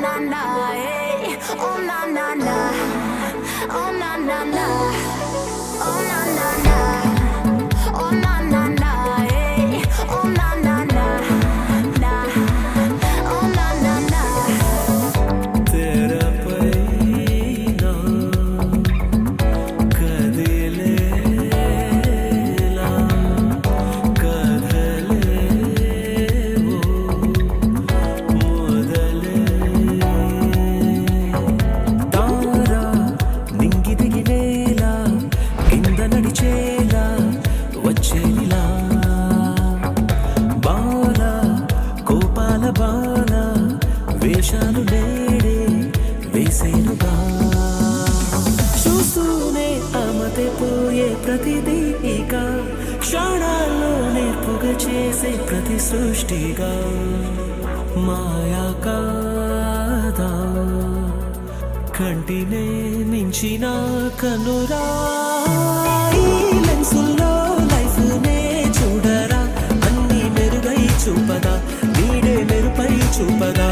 na na, hey. Oh na na na, oh na na na, oh na na na, oh na na na, hey. Oh na na na, na, oh na na na. तेरा पैना कदिलेला कदले वो మొదలే తారా నింగి దిగినేలా కింద నడిచేలా వచ్చేలా బాల కోపాల బాల వేషాలు నేడే వేసేనుగా చూస్తూనే అమతే పోయే ప్రతిదీ ఇక క్షణాల్లో నేర్పుగా చేసే ప్రతి సృష్టిగా మాయా కాదా కంటినే మించిన కనురాయి లెన్సుల్లో లైఫ్ నే చూడరా అన్ని మెరుగై చూపదా నీడే మెరుపై చూపదా